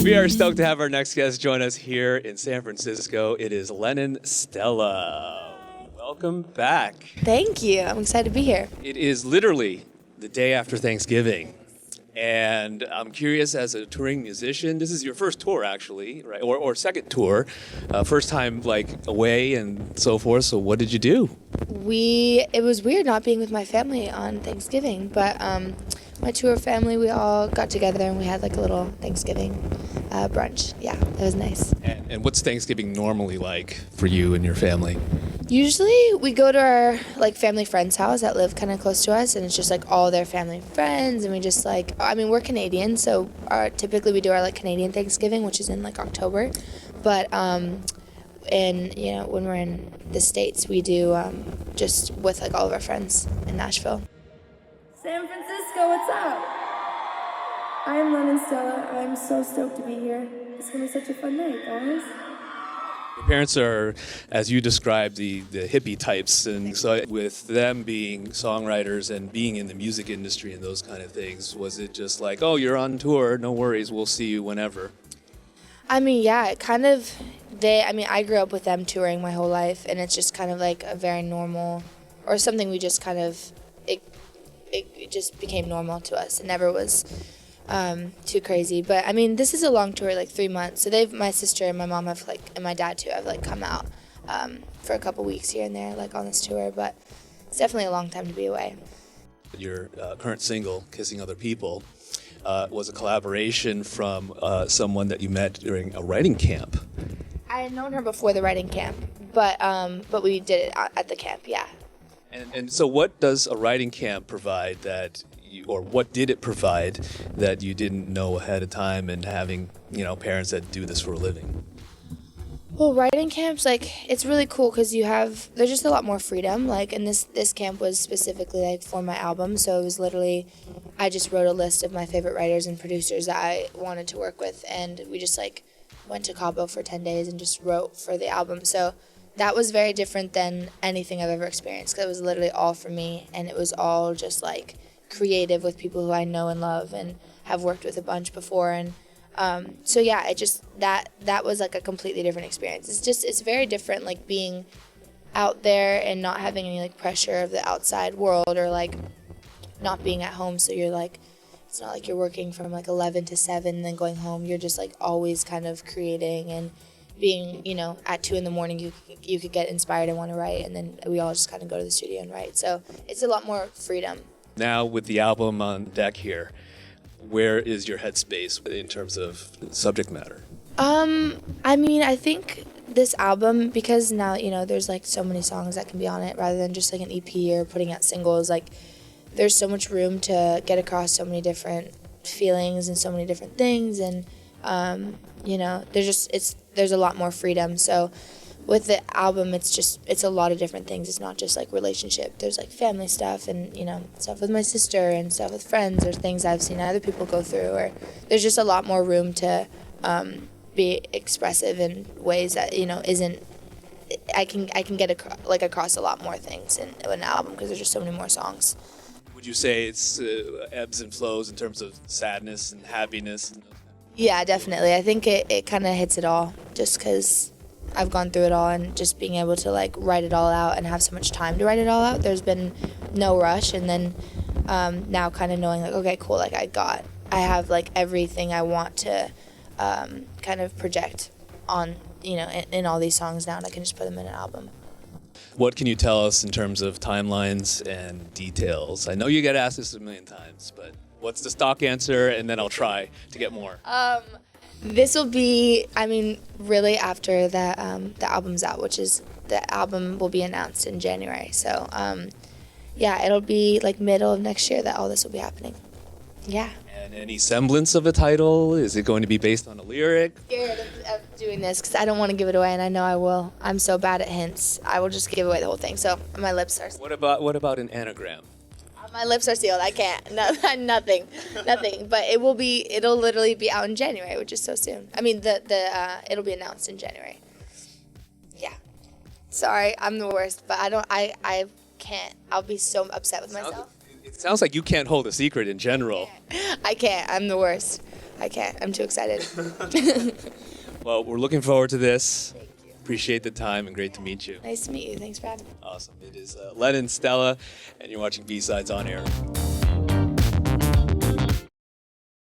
We are stoked to have our next guest join us here in San Francisco. It is Lennon Stella. Welcome back. Thank you. I'm excited to be here. It is literally the day after Thanksgiving. And I'm curious, as a touring musician, this is your first tour, actually, right? Or second tour, first time like away and so forth. So what did you do? It was weird not being with my family on Thanksgiving, but my tour family, we all got together and we had like a little Thanksgiving brunch. Yeah, it was nice. And what's Thanksgiving normally like for you and your family? Usually we go to our like family friend's house that live kind of close to us, and it's just like all their family friends, and we just like, I mean, we're Canadian, so typically we do our like Canadian Thanksgiving, which is in like October, but and you know, when we're in the States, we do just with like all of our friends in Nashville. San Francisco, what's up? I'm Lennon Stella. I'm so stoked to be here. It's gonna be such a fun night, guys. Your parents are, as you described, the hippie types, and so with them being songwriters and being in the music industry and those kind of things, was it just like, oh, you're on tour, no worries, we'll see you whenever? I mean, yeah, it kind of, I grew up with them touring my whole life, and it's just kind of like a very normal, or something we just kind of, it just became normal to us. It never was too crazy. But I mean, this is a long tour, like 3 months. So my sister and my mom have like, and my dad too, have like come out for a couple weeks here and there, like on this tour. But it's definitely a long time to be away. Your current single, Kissing Other People, was a collaboration from someone that you met during a writing camp. I had known her before the writing camp, but we did it at the camp, yeah. And so what does a writing camp provide or what did it provide that you didn't know ahead of time, and having, parents that do this for a living? Well, writing camps, like, it's really cool because there's just a lot more freedom, like, and this camp was specifically, like, for my album, so it was literally, I just wrote a list of my favorite writers and producers that I wanted to work with, and we just, like, went to Cabo for 10 days and just wrote for the album, so that was very different than anything I've ever experienced, because it was literally all for me, and it was all just, like, creative with people who I know and love and have worked with a bunch before, and so yeah, it just that was like a completely different experience. It's very different, like being out there and not having any like pressure of the outside world, or like not being at home, so you're like, it's not like you're working from like 11 to 7 and then going home. You're just like always kind of creating, and being, at 2 a.m. you could get inspired and want to write, and then we all just kind of go to the studio and write. So it's a lot more freedom. Now with the album on deck here, where is your headspace in terms of subject matter? I mean, I think this album, because now, there's like so many songs that can be on it rather than just like an EP or putting out singles, like there's so much room to get across so many different feelings and so many different things, and there's a lot more freedom. So with the album, it's a lot of different things. It's not just like relationship. There's like family stuff, and stuff with my sister and stuff with friends, or things I've seen other people go through, or there's just a lot more room to be expressive in ways that isn't. I can get across a lot more things in an album because there's just so many more songs. Would you say it's ebbs and flows in terms of sadness and happiness? Yeah, definitely. I think it kind of hits it all, just because I've gone through it all, and just being able to like write it all out and have so much time to write it all out. There's been no rush, and then now kind of knowing like, okay, cool, like I have like everything I want to kind of project on, in all these songs now, and I can just put them in an album. What can you tell us in terms of timelines and details? I know you get asked this a million times, but what's the stock answer, and then I'll try to get more. This will be, really after the album's out, which is, the album will be announced in January. So, it'll be like middle of next year that all this will be happening. Yeah. And any semblance of a title? Is it going to be based on a lyric? I'm scared of doing this because I don't want to give it away, and I know I will. I'm so bad at hints. I will just give away the whole thing. So my lips are... What about an anagram? My lips are sealed. I can't. No, nothing. But it'll literally be out in January, which is so soon. It'll be announced in January. Yeah. Sorry, I'm the worst, but I can't. I'll be so upset with myself. It sounds like you can't hold a secret in general. I can't. I'm the worst. I can't. I'm too excited. Well, we're looking forward to this. Appreciate the time and great to meet you. Nice to meet you. Thanks for having me. Awesome. It is Lennon Stella, and you're watching B-Sides on Air.